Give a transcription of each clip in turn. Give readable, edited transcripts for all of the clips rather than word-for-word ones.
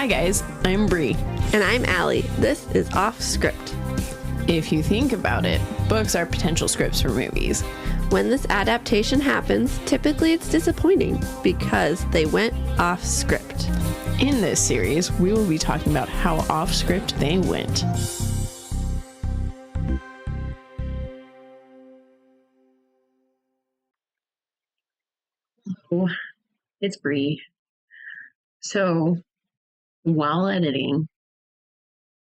Hi guys, I'm Bri. And I'm Alli. This is Offscript. If you think about it, books are potential scripts for movies. When this adaptation happens, typically it's disappointing because they went off script. In this series, we will be talking about how off script they went. Oh, it's Bri. So, while editing,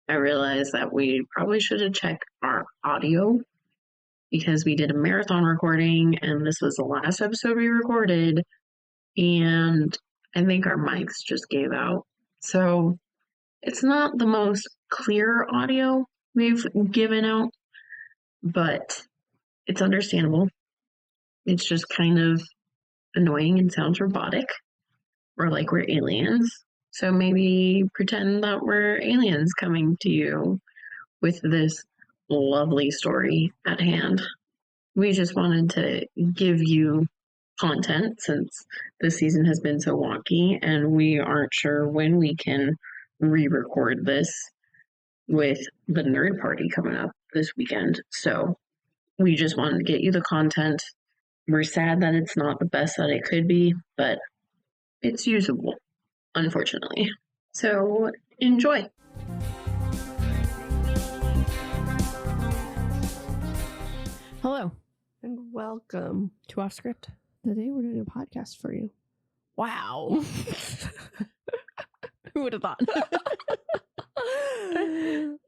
I realized that we probably should have checked our audio because we did a marathon recording and this was the last episode we recorded, and I think our mics just gave out. So, it's not the most clear audio we've given out, but it's understandable. It's just kind of annoying and sounds robotic, or like we're aliens. So maybe pretend that we're aliens coming to you with this lovely story at hand. We just wanted to give you content since this season has been so wonky and we aren't sure when we can re-record this with the nerd party coming up this weekend. So we just wanted to get you the content. We're sad that it's not the best that it could be, but it's usable, unfortunately. So enjoy. Hello, And welcome. to Off Script. Today we're doing a podcast for you. Wow. Who would have thought?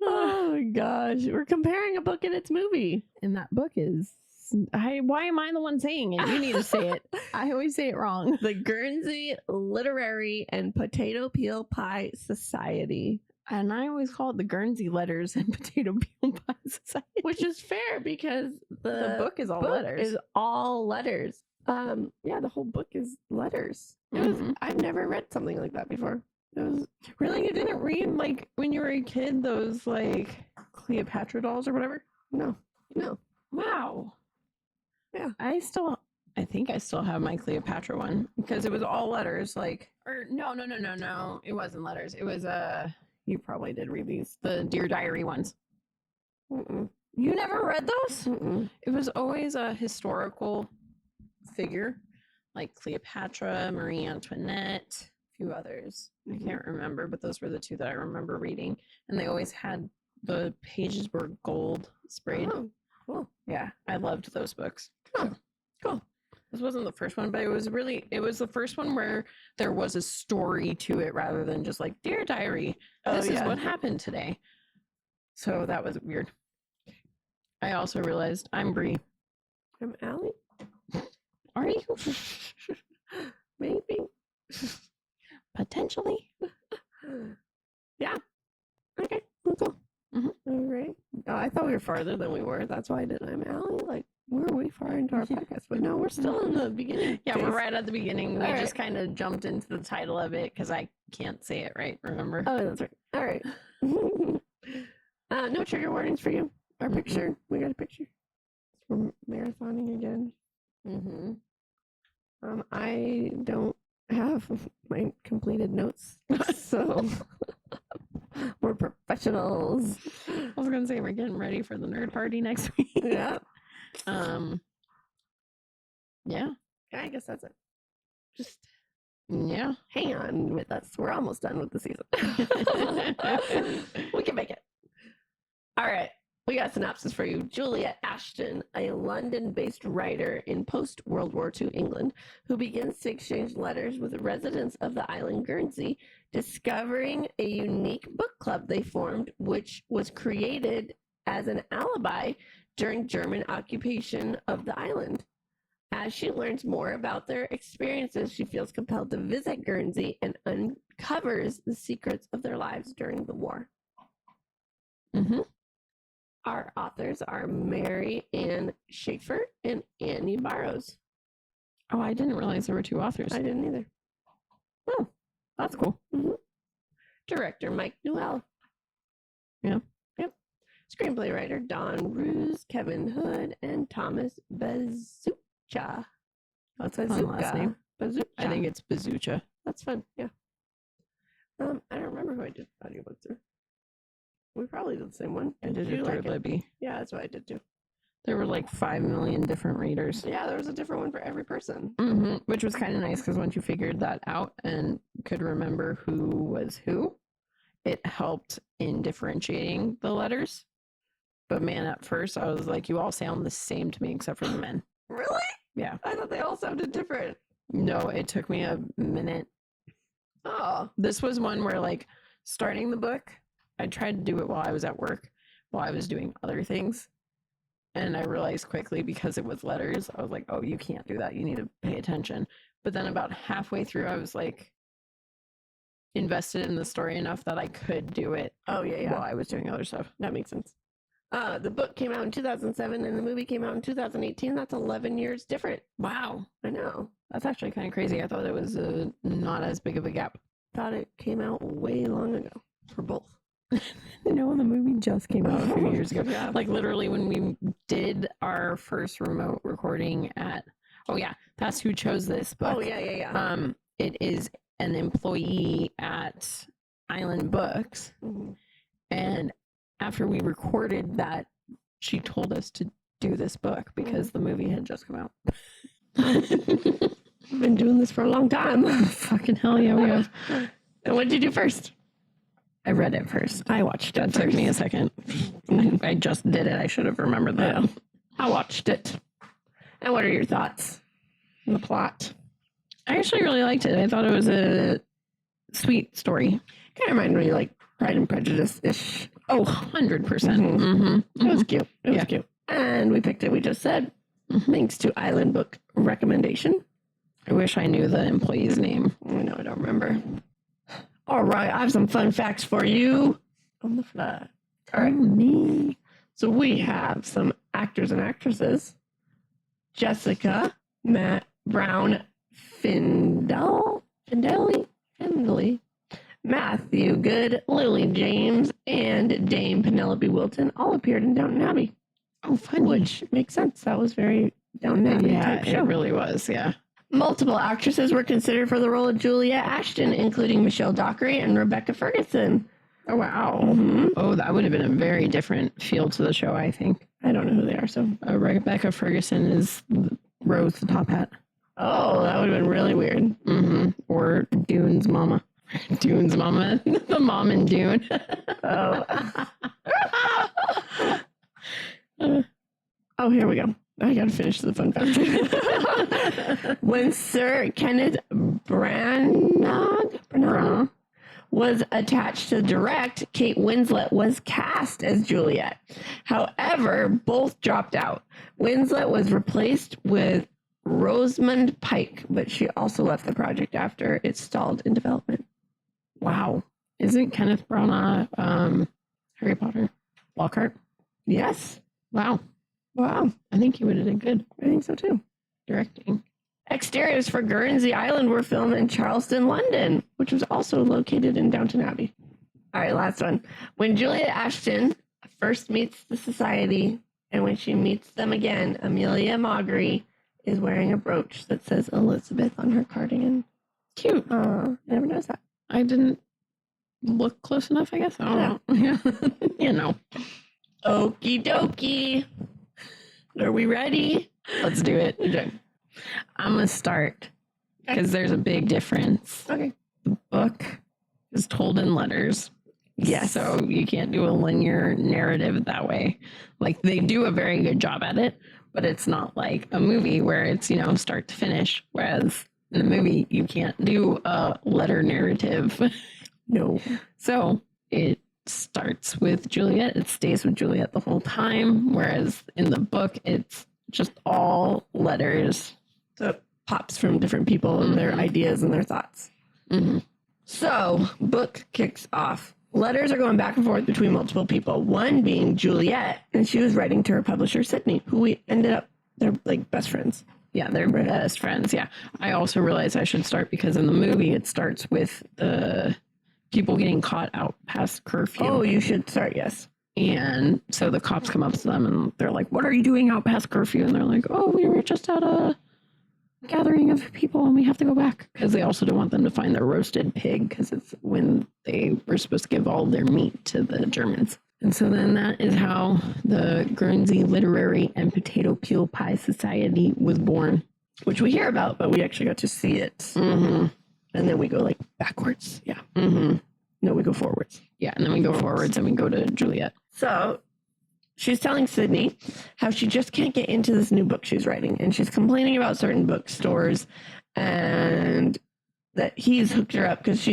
Oh my gosh. We're comparing a book and its movie. And that book is Why am I the one saying it? You need to say it. I always say it wrong. The Guernsey Literary and Potato Peel Pie Society. And I always call it the Guernsey Letters and Potato Peel Pie Society. Which is fair because The book is all letters. Is all letters. Yeah, the whole book is letters. I've never read something like that before. It was really, you didn't read like when you were a kid those like Cleopatra dolls or whatever? No. Wow. Yeah. I think I still have my Cleopatra one because it was all letters. No. It wasn't letters. It was you probably did read these, the Dear Diary ones. Mm-mm. You never read those? Mm-mm. It was always a historical figure, like Cleopatra, Marie Antoinette, a few others. I can't remember, but those were the two that I remember reading. And they always had, the pages were gold sprayed. Oh, cool. Yeah, I loved those books. Oh, cool. This wasn't the first one, but it was the first one where there was a story to it rather than just like, Dear Diary, this is what happened today. So that was weird. I also realized I'm Bri. I'm Alli? Are you? Maybe. Potentially. Yeah. Okay. Cool. Mhm. All right. Oh, I thought we were farther than we were. That's why I did I'm Alli. Like, we're way far into our podcast. But no, we're still in the beginning. Yeah, phase. we're right at the beginning. We All just kind of jumped into the title of it because I can't say it right, remember? Oh, that's right. All right. No trigger warnings for you. Our picture. We got a picture. We're marathoning again. Mm-hmm. I don't have my completed notes, so we're professionals. I was going to say we're getting ready for the nerd party next week. Yeah. Yeah. I guess that's it. Just Yeah. hang on with us. We're almost done with the season. We can make it. All right. We got a synopsis for you. Juliet Ashton, a London-based writer in post-World War II England, who begins to exchange letters with residents of the island Guernsey, discovering a unique book club they formed, which was created as an alibi during German occupation of the island. As she learns more about their experiences, she feels compelled to visit Guernsey and uncovers the secrets of their lives during the war. Mm-hmm. Our authors are Mary Ann Shaffer and Annie Barrows. Oh, I didn't realize there were two authors. I didn't either. Oh, that's cool. Mm-hmm. Director Mike Newell. Yeah. Yep. Screenplay writer Don Roos, Kevin Hood, and Thomas Bezucha. That's a fun last name. Bezucha. I think it's Bezucha. That's fun. Yeah. I don't remember who I did audiobook through. We probably did the same one. I did you it through like it? Libby. Yeah, that's what I did too. There were like 5 million different readers. Yeah, there was a different one for every person. Which was kind of nice because once you figured that out and could remember who was who, it helped in differentiating the letters. But man, at first I was like, you all sound the same to me except for the men. Really? Yeah. I thought they all sounded different. No, it took me a minute. Oh. This was one where, like, starting the book, I tried to do it while I was at work, while I was doing other things. And I realized quickly because it was letters, I was like, oh, you can't do that. You need to pay attention. But then about halfway through, I was like, invested in the story enough that I could do it. Oh, yeah. While I was doing other stuff. That makes sense. The book came out in 2007 and the movie came out in 2018. That's 11 years different. Wow. I know. That's actually kind of crazy. I thought it was not as big of a gap. Thought it came out way long ago for both. No, the movie just came out a few years ago. Yeah. Like literally when we did our first remote recording at, oh yeah, that's who chose this book. Oh, yeah. It is an employee at Island Books. Mm-hmm. And after we recorded that, she told us to do this book because the movie had just come out. I've been doing this for a long time. Fucking hell yeah, we have. And what did you do first? I read it first. I watched That it took first. me a second. I just did it. I should have remembered that. Yeah. I watched it. And what are your thoughts on the plot? I actually really liked it. I thought it was a sweet story. Kind of reminded me like Pride and Prejudice-ish. Oh, 100%. Mhm. Mm-hmm. It was cute. It was Yeah. cute. And we picked it, we just said, Mhm. thanks to Island Book recommendation. I wish I knew the employee's name. I know I don't remember. All right, I have some fun facts for you on the fly. All right. Me. So we have some actors and actresses. Jessica, Matt Brown, Findley, Matthew Good, Lily James, and Dame Penelope Wilton all appeared in Downton Abbey. Oh, funny. Which makes sense. That was very Downton Abbey Yeah, type it show. really was. Yeah. Multiple actresses were considered for the role of Juliet Ashton, including Michelle Dockery and Rebecca Ferguson. Oh, wow. Mhm. Oh, that would have been a very different feel to the show, I think. I don't know who they are, so. Rebecca Ferguson is Rose the Top Hat. Oh, that would have been really weird. Mm-hmm. Or Dune's mama. Dune's mama. The mom in Dune. Oh. Oh, here we go. I gotta finish the fun fact. When Sir Kenneth Branagh was attached to direct, Kate Winslet was cast as Juliet. However, both dropped out. Winslet was replaced with Rosamund Pike, but she also left the project after it stalled in development. Wow. Isn't Kenneth Branagh Harry Potter? Lockhart? Yes. Wow. Wow. I think he would have done good I think so too. directing. Exteriors for Guernsey Island were filmed in Charleston, London, which was also located in Downton Abbey. All right, last one. When Juliet Ashton first meets the society, and when she meets them again, Amelia Maury is wearing a brooch that says Elizabeth on her cardigan. Cute. I never noticed that. I didn't look close enough, I guess. I don't know. You know. Okie dokie. Are we ready? Let's do it. Okay. I'm going to start because there's a big difference. Okay. The book is told in letters. Yes. So you can't do a linear narrative that way. Like they do a very good job at it, but it's not like a movie where it's, start to finish. Whereas in a movie, you can't do a letter narrative. No. So it starts with Juliet. It stays with Juliet the whole time. Whereas in the book, it's just all letters. So it pops from different people and their ideas and their thoughts. Mm-hmm. So, book kicks off. Letters are going back and forth between multiple people. One being Juliet, and she was writing to her publisher, Sydney, who we ended up, they're like best friends. Yeah, they're best friends. Yeah. I also realized I should start because in the movie, it starts with the people getting caught out past curfew. Oh, you should start, yes. And so the cops come up to them and they're like, what are you doing out past curfew? And they're like, oh, we were just at a gathering of people and we have to go back because they also don't want them to find their roasted pig because it's when they were supposed to give all their meat to the Germans. And so then that is how the Guernsey Literary and Potato Peel Pie Society was born. Which we hear about, but we actually got to see it. Mm-hmm. And then we go like backwards. Yeah. Mm-hmm. No, we go forwards. Yeah, and then we go forwards and we go to Juliet. So she's telling Sydney how she just can't get into this new book she's writing. And she's complaining about certain bookstores and that he's hooked her up because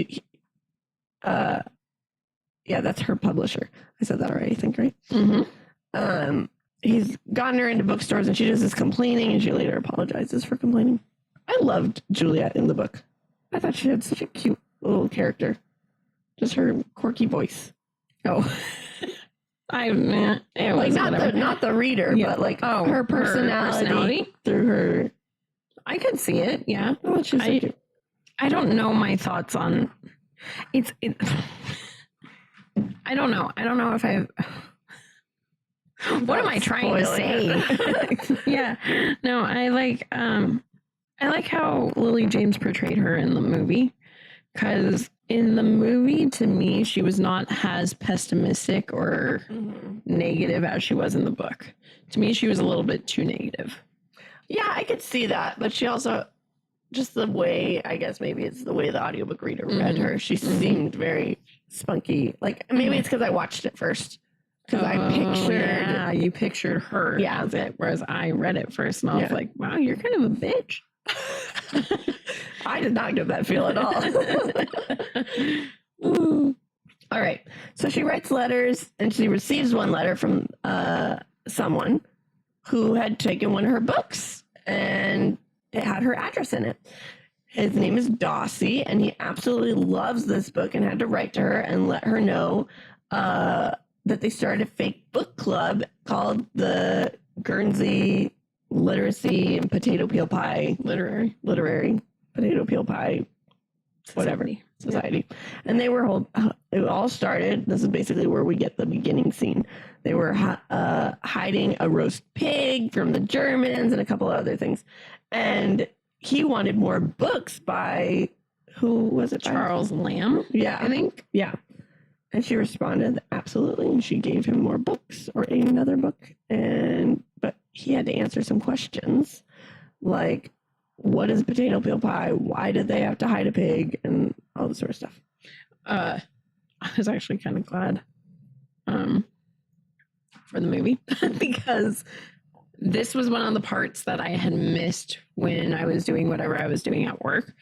yeah, that's her publisher. I said that already, I think, right? Mm-hmm. He's gotten her into bookstores and she just is complaining and she later apologizes for complaining. I loved Juliet in the book. I thought she had such a cute little character. Just her quirky voice. Oh. It Like was not the reader, but like her personality through her. I could see it, yeah. Oh, she's so cute. I don't know my thoughts on it. I don't know. I don't know if I've. What am I trying to say? Yeah. No, I like how Lily James portrayed her in the movie. Because in the movie, to me, she was not as pessimistic or negative as she was in the book. To me, she was a little bit too negative. Yeah, I could see that. But she also, just the way, I guess maybe it's the way the audiobook reader read her. She seemed very spunky. Like, maybe it's because I watched it first. Because I pictured. Yeah, you pictured her as it, whereas I read it first and I was like, wow, you're kind of a bitch. I did not get that feel at all. All right. So she writes letters and she receives one letter from someone who had taken one of her books and it had her address in it. His name is Dossie and he absolutely loves this book and had to write to her and let her know that they started a fake book club called the Guernsey Literacy and Potato Peel Pie Literary Potato Peel Pie whatever Society. And they were it all started, this is basically where we get the beginning scene. They were hiding a roast pig from the Germans and a couple of other things. And he wanted more books by, who was it? Charles Lamb? Yeah. I think. Yeah. And she responded, absolutely. And she gave him more books or another book. But he had to answer some questions like, what is potato peel pie? Why did they have to hide a pig? And all this sort of stuff. I was actually kind of glad for the movie because this was one of the parts that I had missed when I was doing whatever I was doing at work.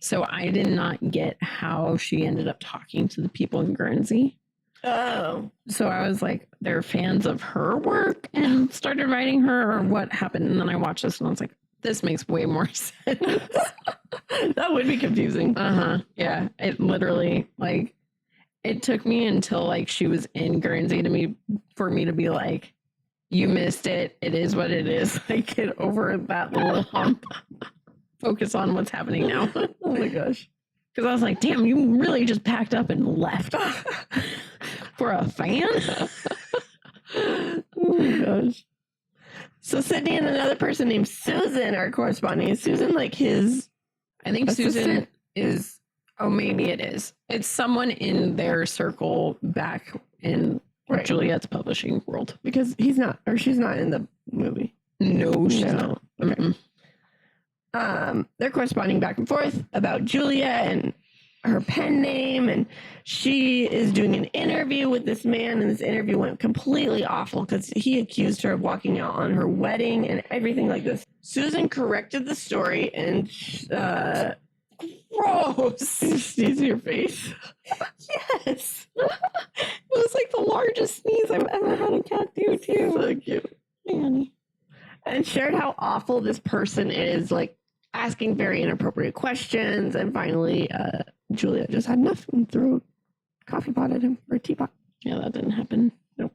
So I did not get how she ended up talking to the people in Guernsey. Oh. So I was like, they're fans of her work and started writing her, or what happened? And then I watched this and I was like, this makes way more sense. That would be confusing. Yeah. It literally, like, it took me until like she was in Guernsey for me to be like, you missed it. It is what it is. Like, get over that little hump. Focus on what's happening now. Oh my gosh. Because I was like, damn, you really just packed up and left for a fan? Oh my gosh. So Sydney and another person named Susan are corresponding. Is Susan like his? I think assistant? Susan is, maybe it is. It's someone in their circle back in Juliet's publishing world. Because he's not, or she's not in the movie. No, she's not. Okay. Mm-mm. They're corresponding back and forth about Julia and her pen name, and she is doing an interview with this man, and this interview went completely awful because he accused her of walking out on her wedding and everything like this. Susan corrected the story and gross. You sneeze in your face. Yes. It was like the largest sneeze I've ever had a cat do too. So cute. Annie. And shared how awful this person is, like asking very inappropriate questions. And finally, Julia just had enough and threw a coffee pot at him, or a teapot. Yeah, that didn't happen. Nope.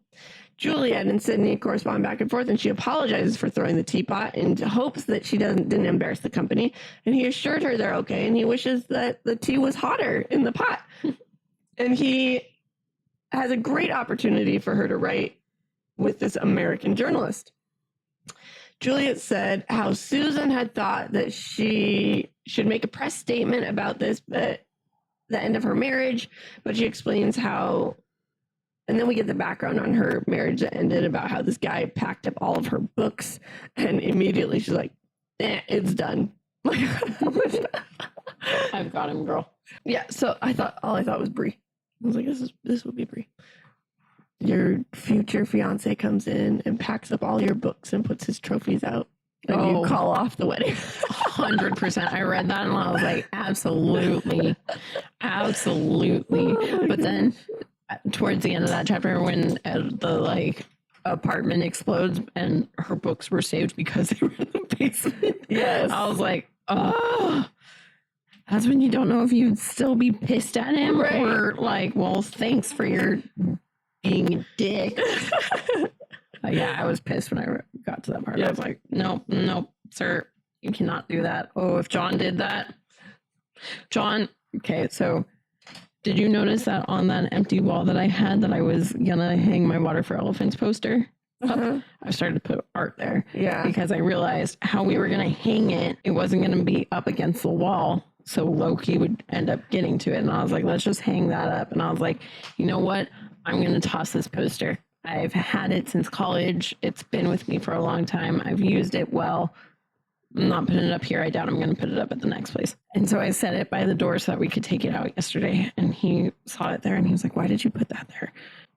Juliet and Sydney correspond back and forth, and she apologizes for throwing the teapot in hopes that she didn't embarrass the company. And he assured her they're okay, and he wishes that the tea was hotter in the pot. And he has a great opportunity for her to write with this American journalist. Juliet said how Susan had thought that she should make a press statement about this, but the end of her marriage. But she explains how, and then we get the background on her marriage that ended about how this guy packed up all of her books, and immediately she's like, it's done. I've got him, girl. Yeah, so I thought was Bri. I was like, this would be Bri. Your future fiance comes in and packs up all your books and puts his trophies out, and you call off the wedding. 100%. I read that and I was like, absolutely, absolutely. But then towards the end of that chapter, when the apartment explodes and her books were saved because they were in the basement. Yes, I was like, oh. That's when you don't know if you'd still be pissed at him or like, well, thanks for your being a dick. Yeah, I was pissed when I got to that part. I was like, nope, sir, you cannot do that. Oh, if John did that. John, okay, so did you notice that on that empty wall that I had that I was gonna hang my Water for Elephants poster up? I started to put art there. Yeah. Because I realized how we were gonna hang it. It wasn't gonna be up against the wall. So Loki would end up getting to it. And I was like, let's just hang that up. And I was like, you know what? I'm going to toss this poster. I've had it since college. It's been with me for a long time. I've used it well. I'm not putting it up here. I doubt I'm going to put it up at the next place. And so I set it by the door so that we could take it out yesterday. And he saw it there and he was like, why did you put that there?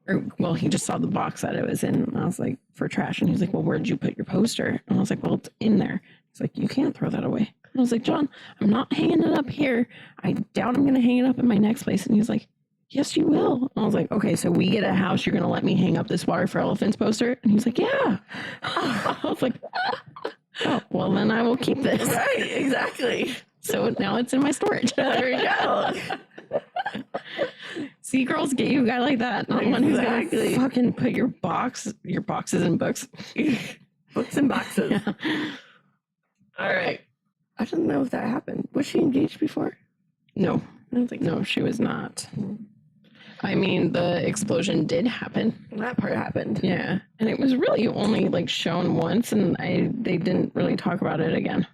Or, well, he just saw the box that it was in. And I was like, for trash. And he was like, well, where did you put your poster? And I was like, well, it's in there. He's like, you can't throw that away. I was like, John, I'm not hanging it up here. I doubt I'm going to hang it up in my next place. And he's like, yes, you will. And I was like, okay, so we get a house. You're going to let me hang up this Water for Elephants poster? And he's like, yeah. I was like, oh, well, then I will keep this. Right, exactly. So now it's in my storage. There you go. See, girls get you a guy like that. Not one who's going to fucking put your boxes in books. Books and boxes. Yeah. All right. I don't know if that happened. Was she engaged before? No. I don't think so. No, she was not. I mean, the explosion did happen. That part happened. Yeah. And it was really only like shown once and they didn't really talk about it again.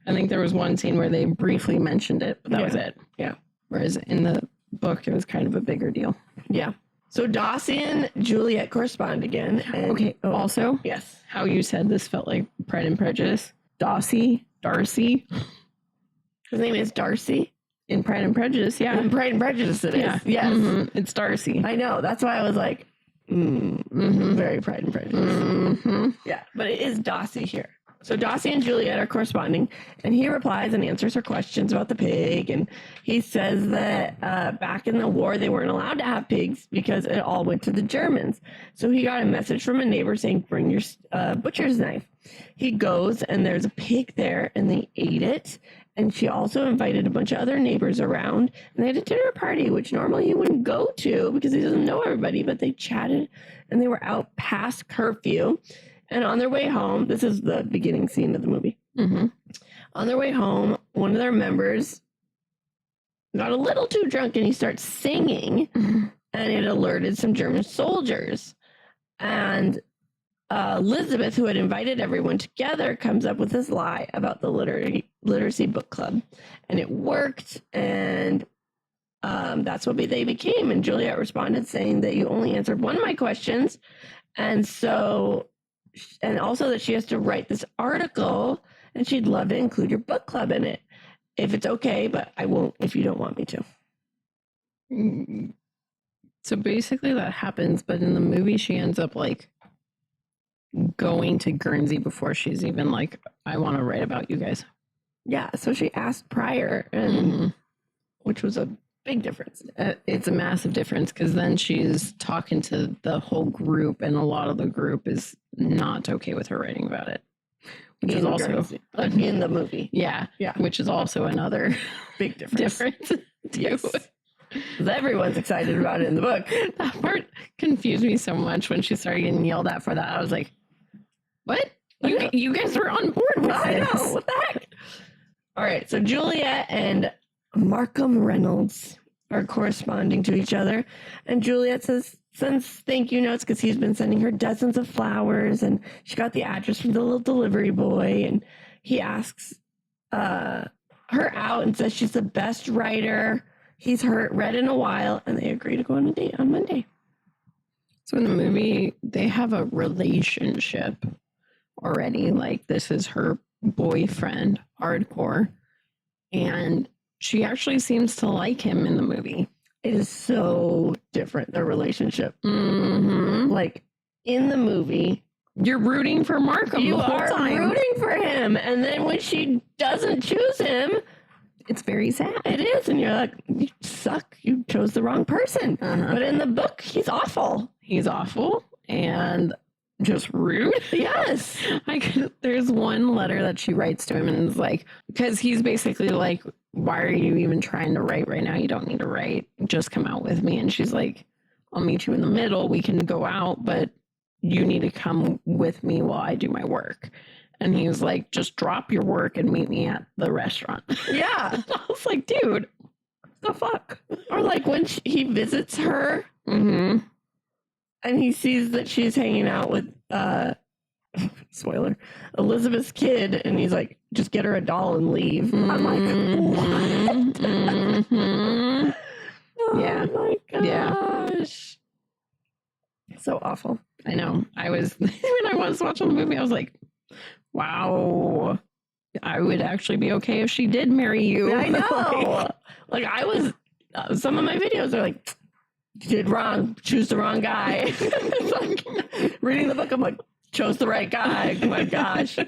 I think there was one scene where they briefly mentioned it, but that was it. Yeah. Whereas in the book, it was kind of a bigger deal. Yeah. So Dossie and Juliet correspond again. And, okay. Also, yes. How you said this felt like Pride and Prejudice. Darcy. His name is Darcy. In Pride and Prejudice, yeah. In Pride and Prejudice it is. Yeah. Yes. Mm-hmm. It's Darcy. I know. That's why I was like, very Pride and Prejudice. Mm-hmm. Yeah. But it is Dossie here. So Dossie and Juliet are corresponding, and he replies and answers her questions about the pig. And he says that back in the war, they weren't allowed to have pigs because it all went to the Germans. So he got a message from a neighbor saying, bring your butcher's knife. He goes, and there's a pig there, and they ate it. And she also invited a bunch of other neighbors around, and they had a dinner party, which normally he wouldn't go to because he doesn't know everybody, but they chatted, and they were out past curfew. And on their way home, this is the beginning scene of the movie. Mm-hmm. On their way home, one of their members got a little too drunk and he starts singing, and it alerted some German soldiers. And Elizabeth, who had invited everyone together, comes up with this lie about the literacy book club. And it worked, and that's what they became. And Juliet responded saying that you only answered one of my questions. And so... and also that she has to write this article and she'd love to include your book club in it if it's okay, but I won't if you don't want me to. So basically that happens, but in the movie she ends up like going to Guernsey before she's even like, I want to write about you guys. Yeah, so she asked prior, and which was a big difference. It's a massive difference because then she's talking to the whole group, and a lot of the group is not okay with her writing about it, which is also in the movie. Yeah, which is also another big difference. too. Yes. Everyone's excited about it in the book. That part confused me so much when she started getting yelled at for that. I was like, what? You guys were on board with I this. know. What the heck? All right. So Juliet and Markham Reynolds are corresponding to each other. And Juliet says sends thank you notes because he's been sending her dozens of flowers, and she got the address from the little delivery boy, and he asks her out and says she's the best writer he's read in a while, and they agree to go on a date on Monday. So in the movie, they have a relationship already. Like, this is her boyfriend, hardcore, and she actually seems to like him in the movie. It is so different, their relationship. Mm-hmm. Like, in the movie, you're rooting for Markham you the whole are time. rooting for him, and then when she doesn't choose him, it's very sad. It is, and you're like, you suck, you chose the wrong person. But in the book, he's awful. He's awful and just rude. Yes. There's one letter that she writes to him, and it's like, because he's basically like, why are you even trying to write right now? You don't need to write. Just come out with me. And she's like, I'll meet you in the middle. We can go out, but you need to come with me while I do my work. And he was like, just drop your work and meet me at the restaurant. Yeah. I was like, dude, what the fuck? Or like when he visits her, and he sees that she's hanging out with, spoiler, Elizabeth's kid, and he's like, just get her a doll and leave. I'm like, what? Oh yeah. my gosh. Yeah. So awful. I know. When I was watching the movie, I was like, wow, I would actually be okay if she did marry you. I know. Like I was, some of my videos are like, you did wrong, choose the wrong guy. It's like, reading the book, I'm like, chose the right guy. Oh my gosh.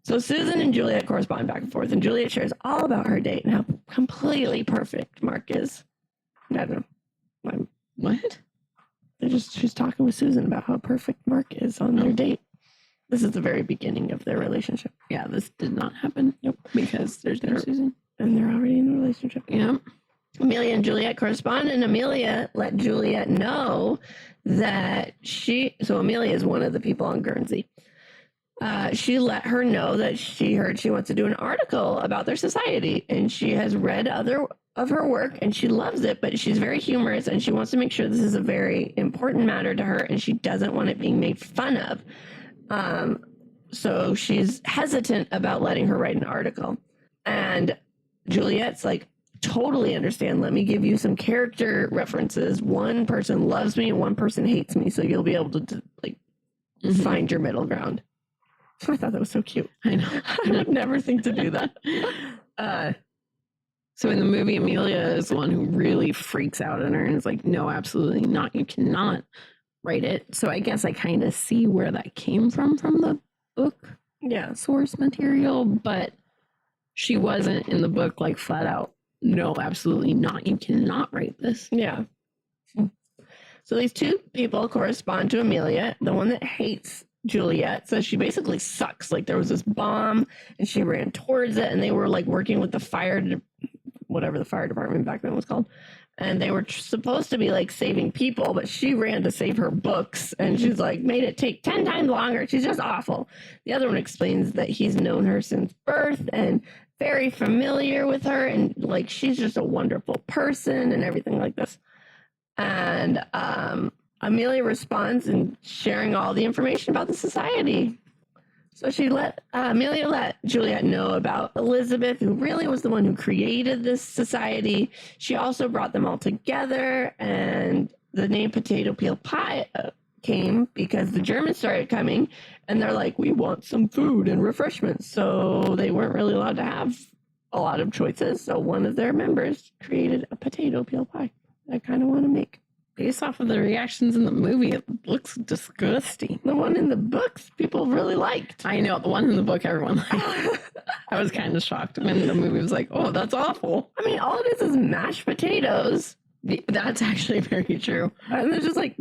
So Susan and Juliet correspond back and forth, and Juliet shares all about her date and how completely perfect Mark is. I don't know. What? She's talking with Susan about how perfect Mark is on their date. This is the very beginning of their relationship. Yeah, this did not happen. Nope. Because there's no Susan. And they're already in a relationship. Yeah. Amelia and Juliet correspond, and Amelia let Juliet know that so Amelia is one of the people on Guernsey. She let her know that she heard she wants to do an article about their society, and she has read other of her work and she loves it, but she's very humorous and she wants to make sure this is a very important matter to her and she doesn't want it being made fun of. So she's hesitant about letting her write an article. And Juliet's like, totally understand. Let me give you some character references. One person loves me and one person hates me, so you'll be able to find your middle ground. I thought that was so cute. I know. I would never think to do that. So in the movie, Amelia is the one who really freaks out at her and is like, no, absolutely not. You cannot write it. So I guess I kind of see where that came from the book source material, but she wasn't in the book like flat out, no, absolutely not. You cannot write this. Yeah. So these two people correspond to Amelia. The one that hates Juliet says she basically sucks. Like there was this bomb and she ran towards it and they were like working with whatever the fire department back then was called. And they were supposed to be like saving people, but she ran to save her books and she's like made it take 10 times longer. She's just awful. The other one explains that he's known her since birth and very familiar with her and like she's just a wonderful person and everything like this. And Amelia responds and sharing all the information about the society. So Amelia let Juliet know about Elizabeth, who really was the one who created this society. She also brought them all together, and the name Potato Peel Pie came because the Germans started coming, and they're like, we want some food and refreshments. So they weren't really allowed to have a lot of choices. So one of their members created a potato peel pie. I kind of want to make. Based off of the reactions in the movie, it looks disgusting. The one in the books, people really liked. I know, the one in the book, everyone liked. I was kind of shocked when the movie was like, oh, that's awful. I mean, all it is mashed potatoes. That's actually very true. And there's just like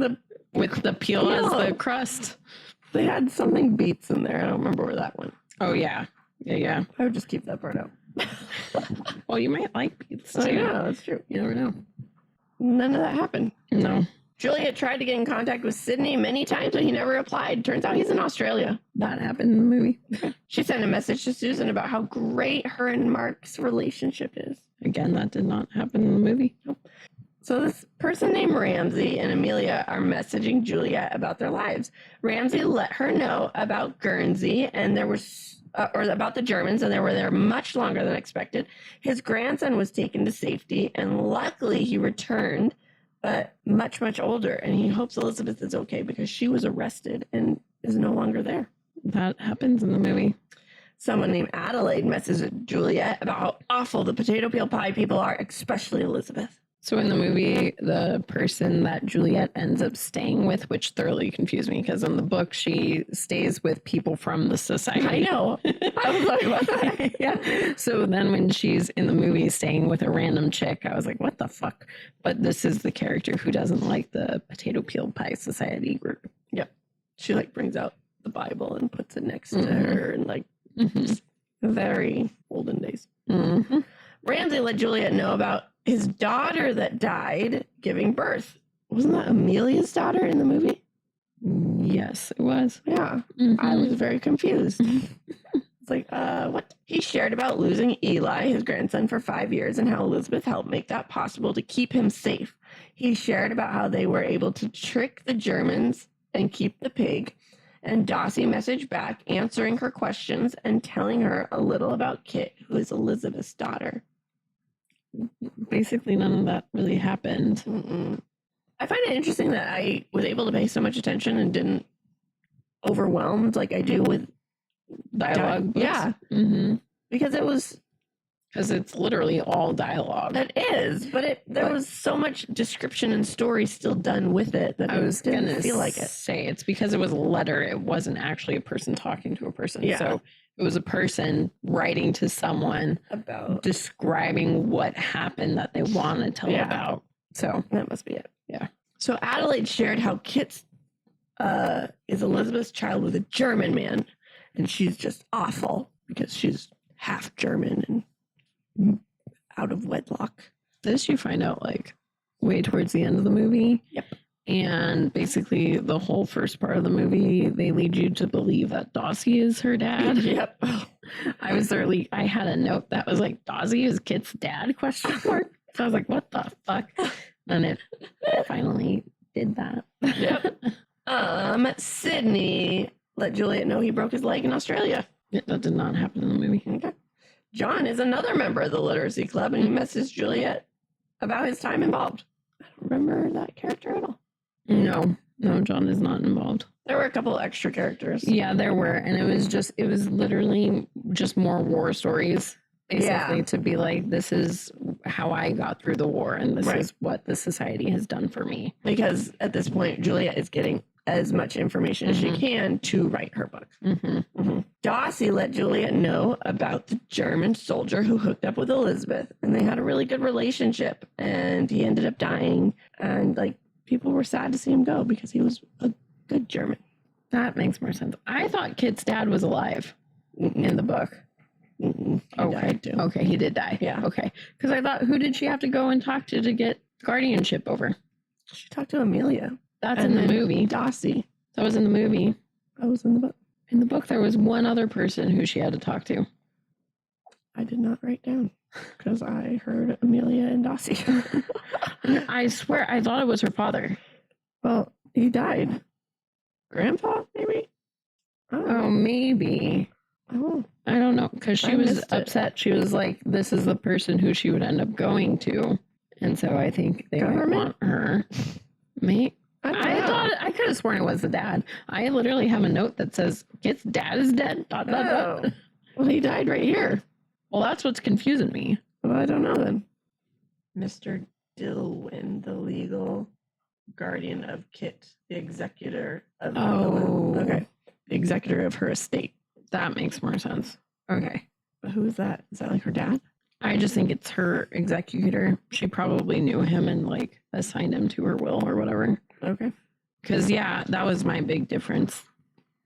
with the peel as the crust. They had something beets in there. I don't remember where that went. Oh, yeah. Yeah. I would just keep that part out. Well, you might like beets, too. I know, that's true. You never know. None of that happened. No. Juliet tried to get in contact with Sydney many times, but he never replied. Turns out he's in Australia. That happened in the movie. She sent a message to Susan about how great her and Mark's relationship is. Again, that did not happen in the movie. Nope. So this person named Ramsey and Amelia are messaging Juliet about their lives. Ramsey let her know about Guernsey and there was, or about the Germans, and they were there much longer than expected. His grandson was taken to safety, and luckily he returned, but much, much older. And he hopes Elizabeth is okay because she was arrested and is no longer there. That happens in the movie. Someone named Adelaide messaged Juliet about how awful the potato peel pie people are, especially Elizabeth. So in the movie, the person that Juliet ends up staying with, which thoroughly confused me because in the book, she stays with people from the society. I know. I was like, what the Yeah. So then when she's in the movie staying with a random chick, I was like, what the fuck? But this is the character who doesn't like the potato peel pie society group. Yep. She like brings out the Bible and puts it next to her and like very olden days. Ramsey let Juliet know about his daughter that died giving birth. Wasn't that Amelia's daughter in the movie? Yes, it was. Yeah. I was very confused. It's like, what? He shared about losing Eli, his grandson, for 5 years and how Elizabeth helped make that possible to keep him safe. He shared about how they were able to trick the Germans and keep the pig. And Dossie messaged back, answering her questions and telling her a little about Kit, who is Elizabeth's daughter. Basically, none of that really happened. I find it interesting that I was able to pay so much attention and didn't overwhelmed like I do with Dialogue books. Yeah. Because it was... Because it's literally all dialogue. It is, but there was so much description and story still done with it that I was didn't going to feel like it. say it's because it was a letter. It wasn't actually a person talking to a person. Yeah. So it was a person writing to someone About describing what happened that they want to tell about. So that must be it. Yeah. So Adelaide shared how Kit is Elizabeth's child with a German man, and she's just awful because she's half German and out of wedlock. This you find out like way towards the end of the movie. Yep. And basically the whole first part of the movie, they lead you to believe that Dossie is her dad. Yep. I had a note that was like, Dossie is Kit's dad, question mark. So I was like, what the fuck? And it finally did that. Yep. Sydney let Juliet know he broke his leg in Australia. Yeah, that did not happen in the movie. Okay. John is another member of the Literacy Club, and he messaged Juliet about his time involved. I don't remember that character at all. No, John is not involved. There were a couple extra characters. Yeah, there were. And it was literally just more war stories, basically, to be like, this is how I got through the war, and this is what the society has done for me. Because at this point, Juliet is getting as much information as she can to write her book. Dossie let Juliet know about the German soldier who hooked up with Elizabeth, and they had a really good relationship, and he ended up dying, and like people were sad to see him go because he was a good German. That makes more sense. I thought Kit's dad was alive in the book. Okay, he did die. Yeah. Okay. Because I thought, who did she have to go and talk to get guardianship over? She talked to Amelia. That's in the movie. Dossie. That was in the movie. That was in the book. In the book, there was one other person who she had to talk to. I did not write down because I heard Amelia and Dossie. I swear, I thought it was her father. Well, he died. Grandpa, maybe? Oh, maybe. Oh, I don't know, because she was upset. She was like, this is the person who she would end up going to. And so I think they might want her. Me? I thought I could have sworn it was the dad. I literally have a note that says, Kit's dad is dead. ... Well, he died right here. Well, that's what's confusing me. Well, I don't know then. Mr. Dilwyn, the legal guardian of Kit, the executor of the executor of her estate. That makes more sense. Okay. But who is that? Is that like her dad? I just think it's her executor. She probably knew him and like assigned him to her will or whatever. Okay. Because that was my big difference.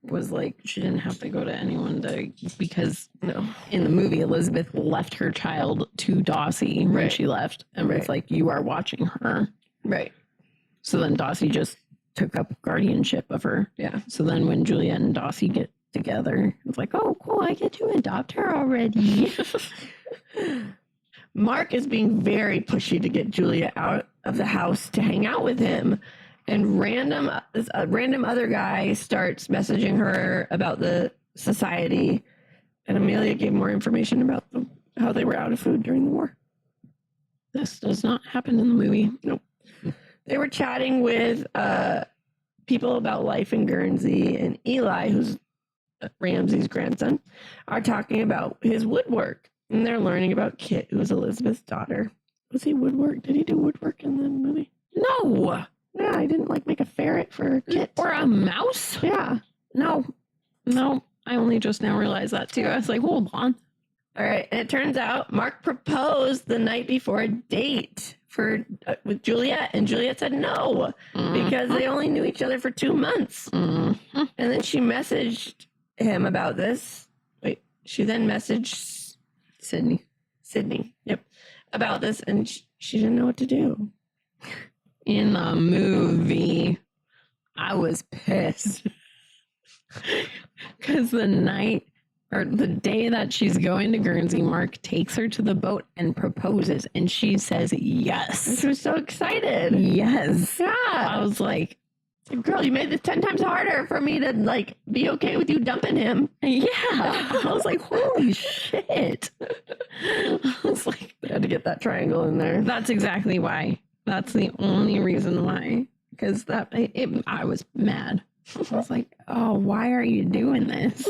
Was like she didn't have to go to anyone because in the movie Elizabeth left her child to Dossie when she left and was like, you are watching her. Right. So then Dossie just took up guardianship of her. Yeah. So then when Juliet and Dossie get together, it's like, oh cool, I get to adopt her already. Mark is being very pushy to get Julia out of the house to hang out with him. And a random other guy starts messaging her about the society. And Amelia gave more information about how they were out of food during the war. This does not happen in the movie. Nope. They were chatting with people about life in Guernsey, and Eli, who's Ramsey's grandson, are talking about his woodwork. And they're learning about Kit, who was Elizabeth's daughter. Was he woodwork? Did he do woodwork in the movie? No. Yeah, I didn't make a ferret for Kit. Or a mouse? Yeah. No. I only just now realized that too. I was like, hold on. All right. And it turns out Mark proposed the night before a date with Juliet, and Juliet said no because they only knew each other for 2 months. Mm-hmm. And then she messaged him about this. She then messaged Sydney. Yep. About this, and she didn't know what to do. In the movie, I was pissed. Because the day that she's going to Guernsey, Mark takes her to the boat and proposes, and she says yes. She was so excited. Yes. Yeah. I was like, girl, you made this 10 times harder for me to be okay with you dumping him. Yeah. I was like, holy shit. I was like, I had to get that triangle in there. That's exactly why. That's the only reason why. Because I was mad. I was like, oh, why are you doing this?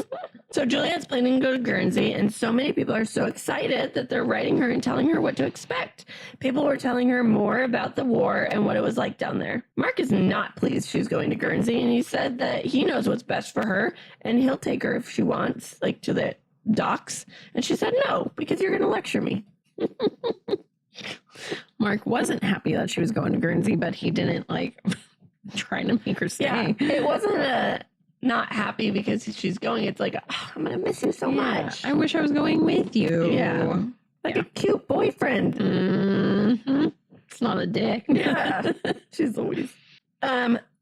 So Juliet's planning to go to Guernsey, and so many people are so excited that they're writing her and telling her what to expect. People were telling her more about the war and what it was like down there. Mark is not pleased she's going to Guernsey, and he said that he knows what's best for her, and he'll take her if she wants, to the docks. And she said, no, because you're going to lecture me. Mark wasn't happy that she was going to Guernsey, but he didn't, try to make her stay. Yeah, it wasn't not happy because she's going. It's I'm going to miss you so much. I wish I was going with you. Yeah. A cute boyfriend. Mm-hmm. It's not a dick. Yeah. She's always...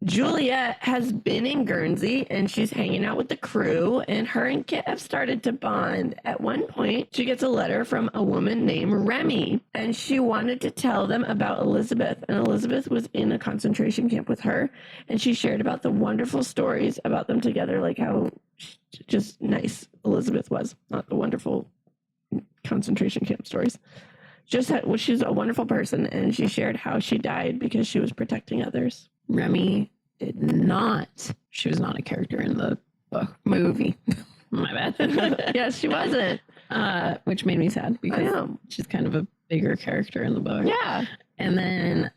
Juliet has been in Guernsey, and she's hanging out with the crew, and her and Kit have started to bond. At one point, she gets a letter from a woman named Remy, and she wanted to tell them about Elizabeth, and Elizabeth was in a concentration camp with her, and she shared about the wonderful stories about them together, how just nice Elizabeth was, not the wonderful concentration camp stories. Just that she's a wonderful person, and she shared how she died because she was protecting others. Remy did not. She was not a character in the movie. My bad. Yes, she wasn't. Which made me sad because she's kind of a bigger character in the book. Yeah. And then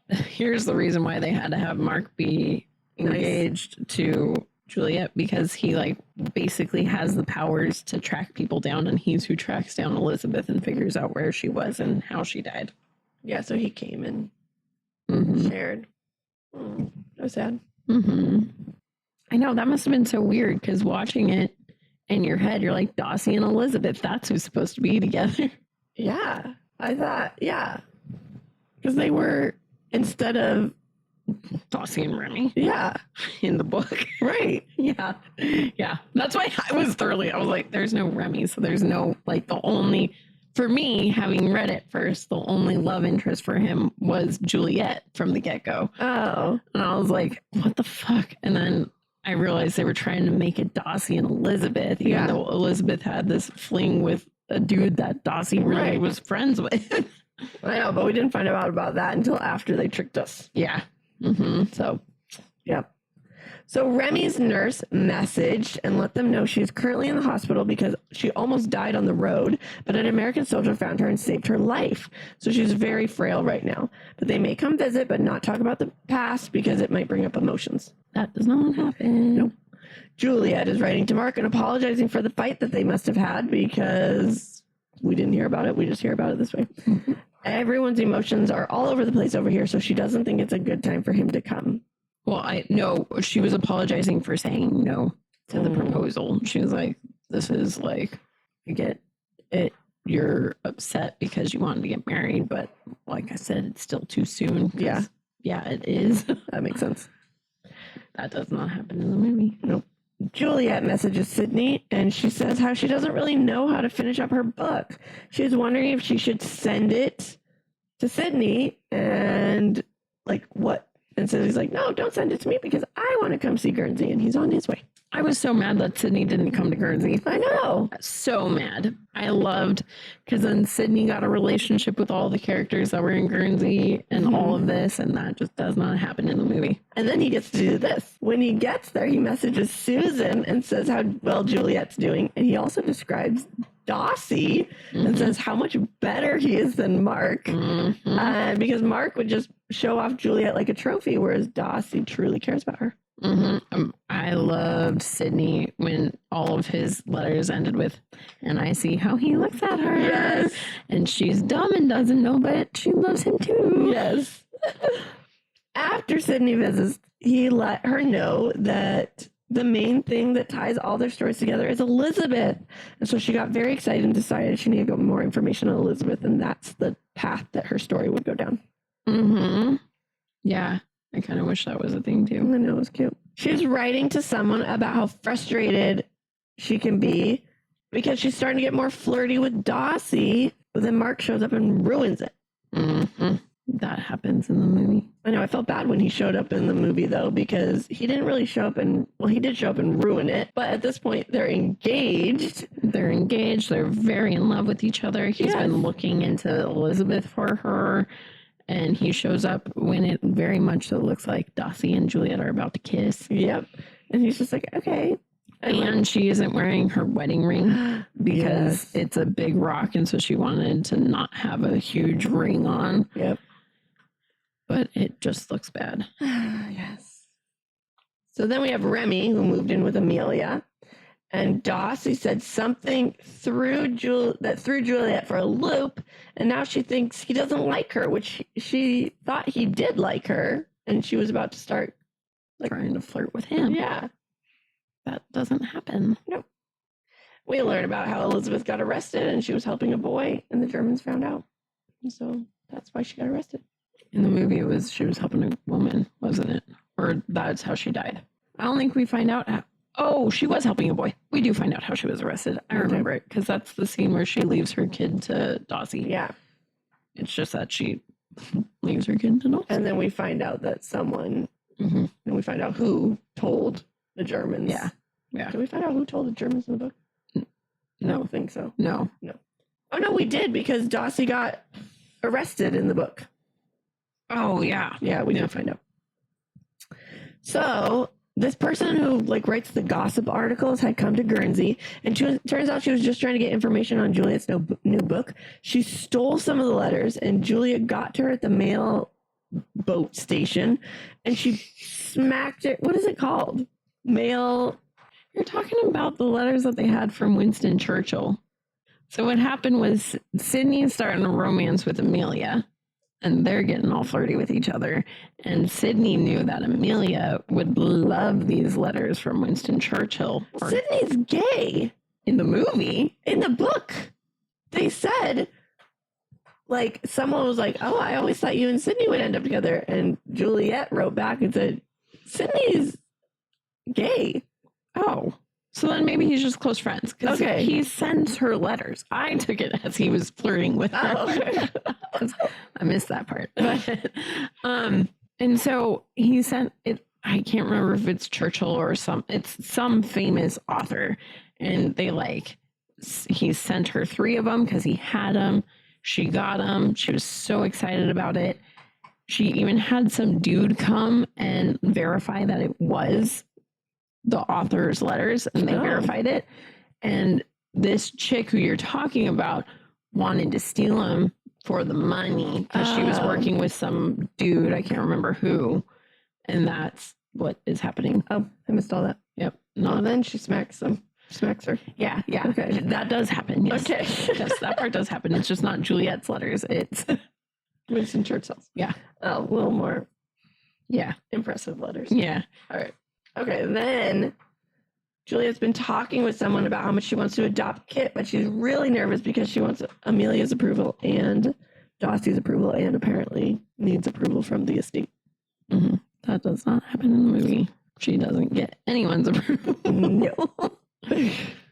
here's the reason why they had to have Mark be engaged to Juliet, because he basically has the powers to track people down, and he's who tracks down Elizabeth and figures out where she was and how she died. Yeah, so he came and shared. That was sad. Mm-hmm. I know, that must have been so weird, because watching it in your head, you're like, Dossie and Elizabeth, that's who's supposed to be together. Yeah, I thought, because they were, instead of Dossie and Remy. Yeah. In the book. Right. Yeah. Yeah. That's why I was like, there's no Remy. So there's no, the only, for me, having read it first, the only love interest for him was Juliet from the get-go. Oh. And I was like, what the fuck? And then I realized they were trying to make it Dossie and Elizabeth, even though Elizabeth had this fling with a dude that Dossie really was friends with. I know, but we didn't find out about that until after they tricked us. Yeah. So, yeah. So Remy's nurse messaged and let them know she's currently in the hospital because she almost died on the road, but an American soldier found her and saved her life. So she's very frail right now. But they may come visit, but not talk about the past because it might bring up emotions. That does not happen. Nope. Juliet is writing to Mark and apologizing for the fight that they must have had because we didn't hear about it. We just hear about it this way. Everyone's emotions are all over the place over here, so she doesn't think it's a good time for him to come. Well, she was apologizing for saying no to the proposal. She was like, this is I get it. You're upset because you wanted to get married, but like I said, it's still too soon. Yeah. Yeah, it is. That makes sense. That does not happen in the movie. Nope. Juliet messages Sydney, and she says how she doesn't really know how to finish up her book. She was wondering if she should send it to Sydney, and like what? And Sydney's like, no, don't send it to me because I want to come see Guernsey, and he's on his way. I was so mad that Sydney didn't come to Guernsey. I know. So mad. I loved, because then Sydney got a relationship with all the characters that were in Guernsey and all of this, and that just does not happen in the movie. And then he gets to do this. When he gets there, he messages Susan and says how well Juliet's doing. And he also describes Dossie and says how much better he is than Mark. Because Mark would just show off Juliet like a trophy, whereas Dossie truly cares about her. I loved Sydney when all of his letters ended with, and I see how he looks at her. Yes. And she's dumb and doesn't know, but she loves him too. Yes. After Sydney visits, he let her know that the main thing that ties all their stories together is Elizabeth. And so she got very excited and decided she needed to get more information on Elizabeth, and that's the path that her story would go down. Yeah. I kind of wish that was a thing too. I know, it was cute. She's writing to someone about how frustrated she can be because she's starting to get more flirty with Dossie, but then Mark shows up and ruins it. That happens in the movie. I know, I felt bad when he showed up in the movie, though, because he didn't really show up and, well, he did show up and ruin it, but at this point, they're engaged. They're engaged. They're very in love with each other. He's been looking into Elizabeth for her. And he shows up when it very much so looks like Dossie and Juliet are about to kiss. Yep. And he's just like, okay. And she isn't wearing her wedding ring because it's a big rock. And so she wanted to not have a huge ring on. Yep. But it just looks bad. Yes. So then we have Remy, who moved in with Amelia. And Dossie said something threw Juliet for a loop, and now she thinks he doesn't like her, which she thought he did like her, and she was about to start Trying to flirt with him. Yeah. That doesn't happen. Nope. We learn about how Elizabeth got arrested, and she was helping a boy, and the Germans found out. And so that's why she got arrested. In the movie, she was helping a woman, wasn't it? Or that's how she died. I don't think we find out how. Oh, she was helping a boy. We do find out how she was arrested. I remember it because that's the scene where she leaves her kid to Dossie. Yeah. It's just that she leaves her kid to Dossie. And then we find out that someone, and we find out who told the Germans. Yeah. Did we find out who told the Germans in the book? I don't think so. No. Oh, no, we did because Dossie got arrested in the book. Oh, yeah. Yeah, we did find out. So this person who writes the gossip articles had come to Guernsey, and turns out she was just trying to get information on Juliet's new book. She stole some of the letters, and Juliet got to her at the mail boat station, and she smacked it. What is it called? Mail. You're talking about the letters that they had from Winston Churchill. So what happened was Sydney's starting a romance with Amelia, and they're getting all flirty with each other. And Sydney knew that Amelia would love these letters from Winston Churchill. Sydney's gay. In the movie? In the book, they said, someone was like, oh, I always thought you and Sydney would end up together. And Juliet wrote back and said, Sydney's gay. Oh. So then maybe he's just close friends. Okay. He sends her letters. I took it as he was flirting with her. Oh, okay. I missed that part. But, and so he sent it. I can't remember if it's Churchill or it's some famous author. And they he sent her 3 of them because he had them. She got them. She was so excited about it. She even had some dude come and verify that it was the author's letters, and they verified it. And this chick who you're talking about wanted to steal them for the money because she was working with some dude, I can't remember who, and that's what is happening. Oh, I missed all that. Yep. No, then she smacks her. Yeah. Okay. That does happen. Yes. Okay. Yes, that part does happen. It's just not Juliet's letters. It's Winston Churchill's. Yeah. Oh, a little more Yeah. impressive letters. Yeah. All right. Okay, then Juliet's been talking with someone about how much she wants to adopt Kit, but she's really nervous because she wants Amelia's approval and Dossie's approval, and apparently needs approval from the estate. That does not happen in the movie. She doesn't get anyone's approval. No.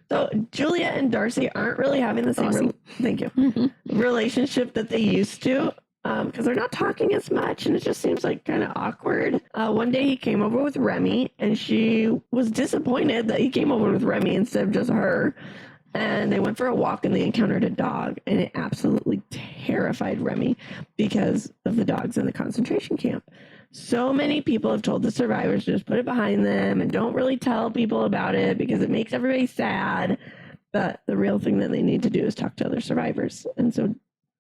So Juliet and Darcy aren't really having the same thank you relationship that they used to, because they're not talking as much, and it just seems like kind of awkward. One day he came over with Remy, and she was disappointed that he came over with Remy instead of just her. And they went for a walk, and they encountered a dog, and it absolutely terrified Remy because of the dogs in the concentration camp. So many people have told the survivors to just put it behind them and don't really tell people about it because it makes everybody sad. But the real thing that they need to do is talk to other survivors. And so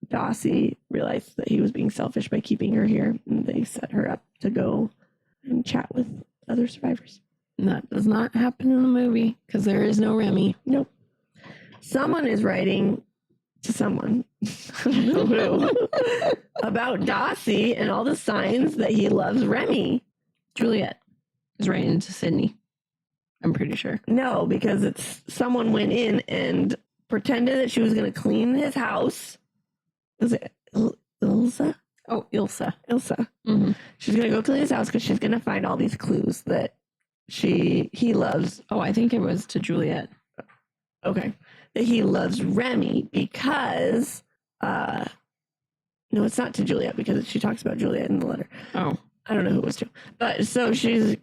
Darcy realized that he was being selfish by keeping her here, and they set her up to go and chat with other survivors. And that does not happen in the movie because there is no Remy. Nope. Someone is writing to someone I don't know who, about Darcy and all the signs that he loves Remy. Juliet is writing to Sydney. I'm pretty sure. No, because it's someone went in and pretended that she was going to clean his house. Was it Ilsa? Oh, Ilsa. Ilsa. Mm-hmm. She's going to go clean his house because she's going to find all these clues that he loves. Oh, I think it was to Juliet. Okay. That he loves Remy because, no, it's not to Juliet because she talks about Juliet in the letter. Oh. I don't know who it was to. But so she's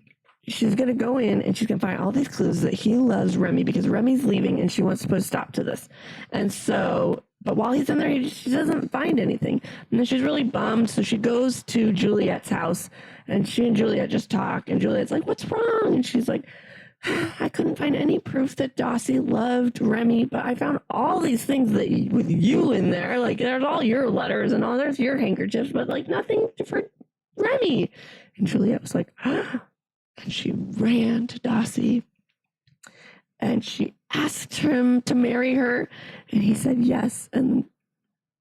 going to go in and she's going to find all these clues that he loves Remy because Remy's leaving and she wants to put a stop to this. And so, but while he's in there, she doesn't find anything. And then she's really bummed. So she goes to Juliet's house and she and Juliet just talk. And Juliet's like, what's wrong? And she's like, I couldn't find any proof that Darcy loved Remy, but I found all these things that with you in there. Like, there's all your letters and all, there's your handkerchiefs, but like nothing for Remy. And Juliet was like, and she ran to Darcy and she asked him to marry her. And he said yes. And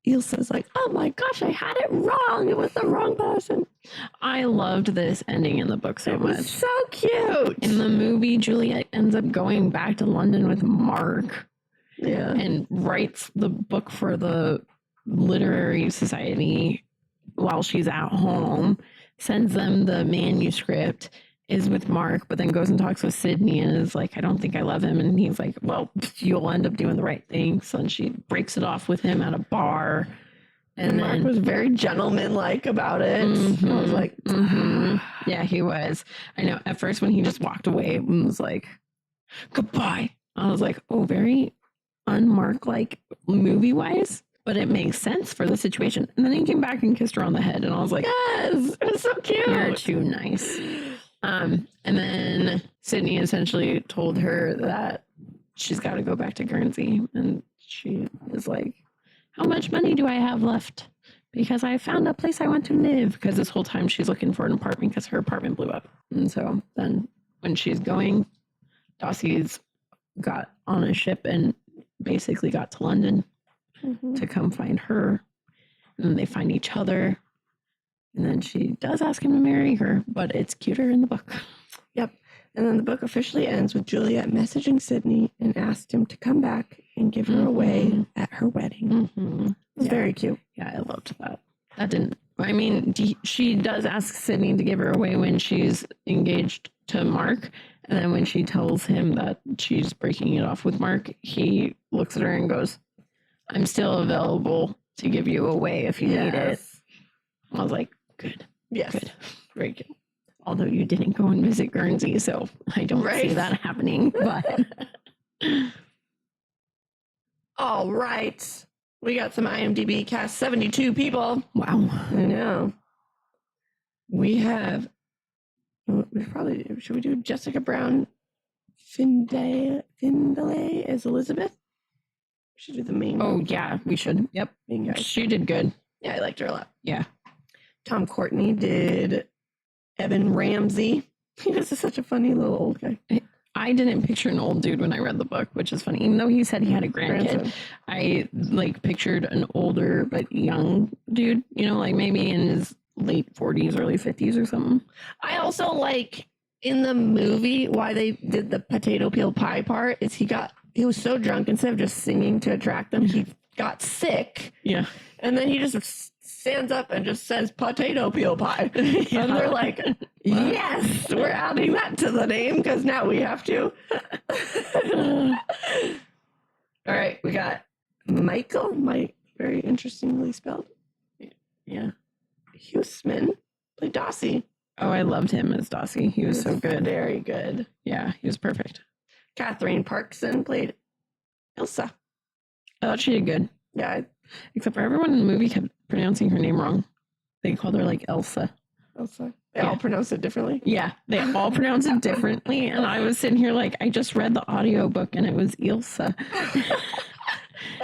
Ilsa's like, oh my gosh, I had it wrong. It was the wrong person. I loved this ending in the book so much. So cute. In the movie, Juliet ends up going back to London with Mark. Yeah. And writes the book for the literary society while she's at home, sends them the manuscript, is with Mark, but then goes and talks with Sydney and is like, I don't think I love him. And he's like, well, you'll end up doing the right thing. So then she breaks it off with him at a bar. And Mark then was very gentleman-like about it. Mhm, I was like, yeah, he was. I know at first when he just walked away and was like, goodbye. I was like, oh, very unmark-like movie-wise, but it makes sense for the situation. And then he came back and kissed her on the head and I was like, yes, it was so cute. you're too nice. And then Sydney essentially told her that she's got to go back to Guernsey. And she is like, how much money do I have left? Because I found a place I want to live. Because this whole time she's looking for an apartment because her apartment blew up. And so then when she's going, Darcy's got on a ship and basically got to London to come find her. And then they find each other. And then she does ask him to marry her, but it's cuter in the book. Yep. And then the book officially ends with Juliet messaging Sydney and asked him to come back and give her away at her wedding. It's very cute. Yeah, I loved that. That didn't, I mean, she does ask Sydney to give her away when she's engaged to Mark. And then when she tells him that she's breaking it off with Mark, he looks at her and goes, I'm still available to give you away if you need it. I was like, good. Yes. Good. Very good. Although you didn't go and visit Guernsey, so I don't see that happening. But all right. We got some IMDb cast, 72 people. wow. I know. We have, should we do Jessica Brown Findlay as Elizabeth? Should do the main. Oh, yeah, we should. Yep. main guy. She did good. Yeah, I liked her a lot. Yeah. Tom Courtney did Evan Ramsey. He was such a funny little old guy. I didn't picture an old dude when I read the book, which is funny. Even though he said he had a grandkid, Grandson. I like pictured an older but young dude, you know, like maybe in his late 40s, early 50s or something. I also like in the movie why they did the potato peel pie part is he was so drunk instead of just singing to attract them, he got sick. Yeah. And then he just stands up and just says potato peel pie. And they're like, yes, we're adding that to the name because now we have to. All right, we got Michael, very interestingly spelled. Yeah. Huseman played Dossie. Oh, I loved him as Dossie. He was so good. Very good. Yeah, he was perfect. Catherine Parkson played Ilsa. I thought she did good. Yeah, Except for everyone in the movie kept pronouncing her name wrong. They called her like Elsa. Ilsa. They all pronounce it differently. Yeah, they all pronounce it differently. And I was sitting here like, I just read the audiobook and it was Ilsa.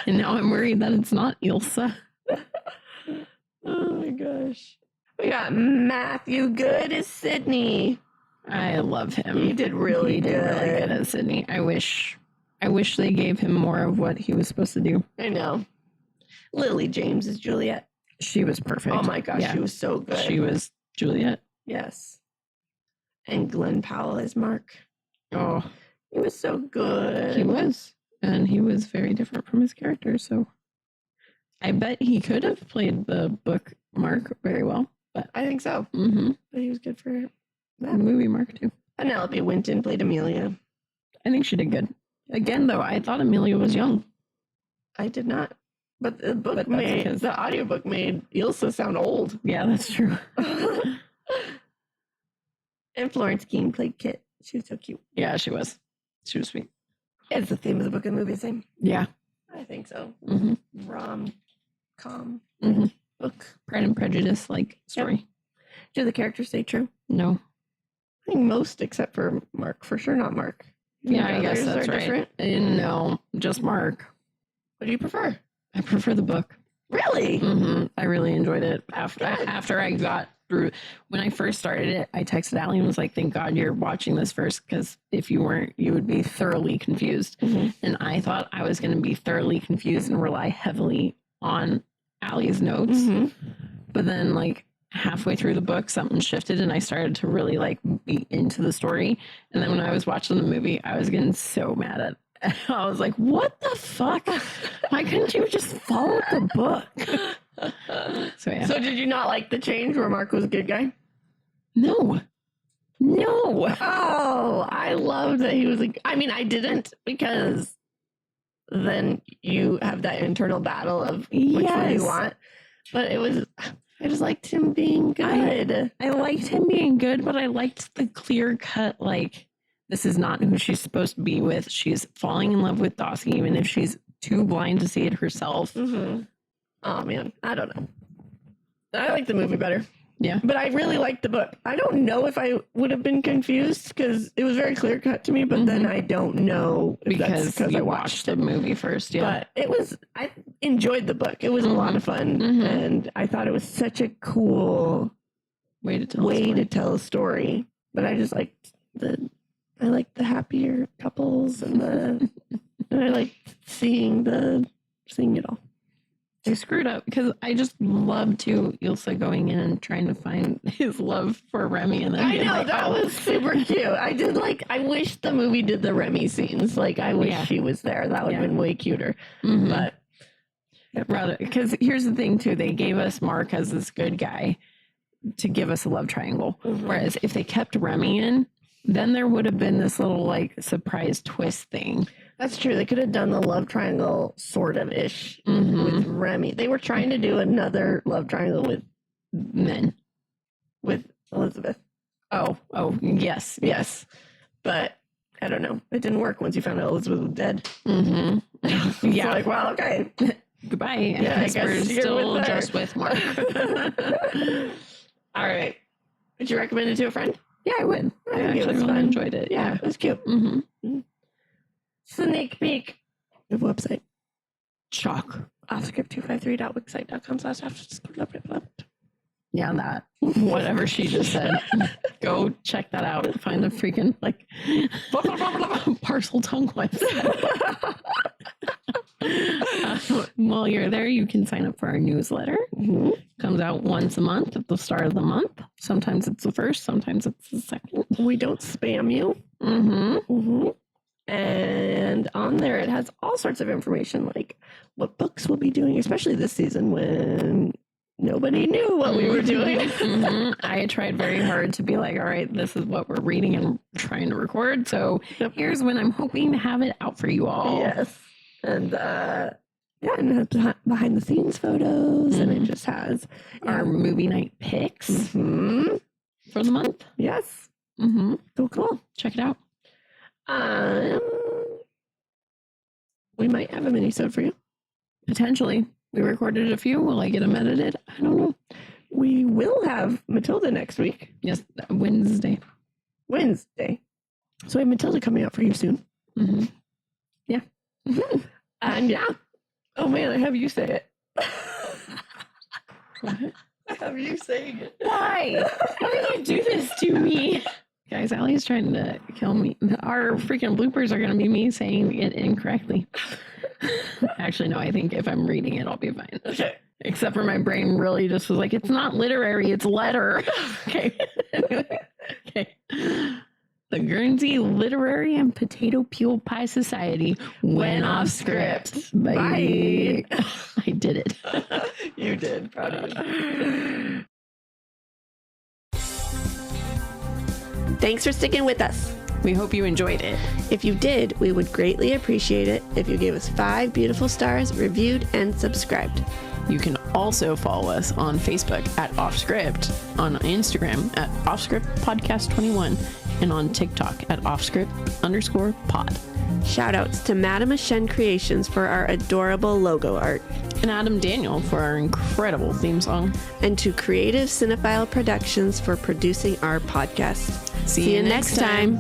And now I'm worried that it's not Ilsa. Oh my gosh. We got Matthew Good as Sydney. I love him. He did really good. Really good as Sydney. I wish they gave him more of what he was supposed to do. I know. Lily James is Juliet. She was perfect. Oh my gosh, Yeah. she was so good. She was Juliet. Yes. And Glenn Powell is Mark. Oh, He was so good. he was. And he was very different from his character. So I bet he could have played the book Mark very well. But I think so. mm-hmm. But he was good for the that. movie Mark too. Penelope Winton played Amelia. I think she did good. Again, though, I thought Amelia was young. I did not. But the book But that's made because- the audiobook made Ilsa sound old. Yeah, that's true. And Florence Keane played Kit. She was so cute. Yeah, she was. She was sweet. It's the theme of the book and movie, same. Yeah. I think so. Mm-hmm. Rom-com Mm-hmm. book. Pride and Prejudice like story. Do the characters stay true? No. I think most except for Mark. For sure not Mark. You Yeah, think I guess others that's are right. different? No, just Mark. What do you prefer? I prefer the book. Really? Mm-hmm. I really enjoyed it. Good. After I got through, when I first started it, I texted Allie and was like, "Thank God you're watching this first, because if you weren't, you would be thoroughly confused." Mhm. And I thought I was going to be thoroughly confused and rely heavily on Allie's notes. Mhm. But then, like halfway through the book, something shifted, and I started to really like be into the story. And then when I was watching the movie, I was getting so mad at. I was like, "What the fuck? Why couldn't you just follow the book?" So yeah. So did you not like the change where Mark was a good guy? No. Oh, I loved that he was like, I mean, I didn't because then you have that internal battle of which one Yes. you want. But it was, I just liked him being good. I liked him being good, but I liked the clear cut, like, this is not who she's supposed to be with. She's falling in love with Dossie, even if she's too blind to see it herself. Mm-hmm. Oh man, I don't know. I like the movie better. Yeah. But I really liked the book. I don't know if I would have been confused because it was very clear cut to me, but then I don't know if that's Because I you watched watched the movie first, yeah. But it was, I enjoyed the book. It was a lot of fun. Mhm. And I thought it was such a cool Way to tell a way story. to tell a story. But I just liked I liked the happier couples and and I liked seeing it all. They screwed up because I just love to Ilsa going in and trying to find his love for Remy, and then I being know, like, that "Oh." was super cute. I wish the movie did the Remy scenes. Like, I wish Yeah. she was there. That would have Yeah. been way cuter. Mhm. But Rather, because here's the thing too, they gave us Mark as this good guy to give us a love triangle. Mhm. Whereas if they kept Remy in, then there would have been this little like surprise twist thing. that's true. They could have done the love triangle sort of ish Mhm. with Remy. They were trying to do another love triangle with Men. Elizabeth. Oh, yes. Yes. But I don't know. It didn't work once you found out Elizabeth was dead. Mm-hmm. It's Yeah. like, well, okay. Goodbye. Yeah, I guess we're guess you're still with her. just with Mark. All right. Would you recommend it to a friend? Yeah, I would. I think it actually was really fun. enjoyed it. Yeah, it was cute. Mm-hmm. Sneak peek. The website. Shock. Offscript253.wixsite.com/after. Yeah, that. Whatever she just said. Go check that out. Find the freaking like parcel tongue website. While you're there, you can sign up for our newsletter. Mhm. Comes out once a month at the start of the month. Sometimes it's the first, sometimes it's the second. We don't spam you. Mm-hmm. Mm-hmm. And on there, it has all sorts of information like what books we'll be doing, especially this season when nobody knew what we were doing. Mhm. I tried very hard to be like, all right, this is what we're reading and trying to record. So Yep. here's when I'm hoping to have it out for you all. Yes. And yeah, and it has behind the scenes photos, and it just has Our movie night picks Mhm. for the month. Yes. Mm-hmm. Cool. Check it out. We might have a mini-sode for you. Potentially. We recorded a few. Will I get them edited? I don't know. We will have Matilda next week, Yes, Wednesday. Wednesday. So we have Matilda coming out for you soon. Mm-hmm. And yeah. Oh man, I have you say it. What? I have you saying it. Why? Why do you do this to me? Guys, Allie's trying to kill me. Our freaking bloopers are going to be me saying it incorrectly. Actually, no, I think if I'm reading it, I'll be fine. Okay. Except for my brain really just was like, it's not literary, it's letter. Okay. Okay. The Guernsey Literary and Potato Peel Pie Society went off script. Bye. I did it. You did. Proud of you. Thanks for sticking with us. We hope you enjoyed it. If you did, we would greatly appreciate it if you gave us 5 beautiful stars, reviewed, and subscribed. You can also follow us on Facebook at Offscript, on Instagram at Offscript Podcast 21, and on TikTok at Offscript_pod. Shoutouts to Madame Ashen Creations for our adorable logo art, And Adam Daniel for our incredible theme song. and to Creative Cinephile Productions for producing our podcast. See you next time.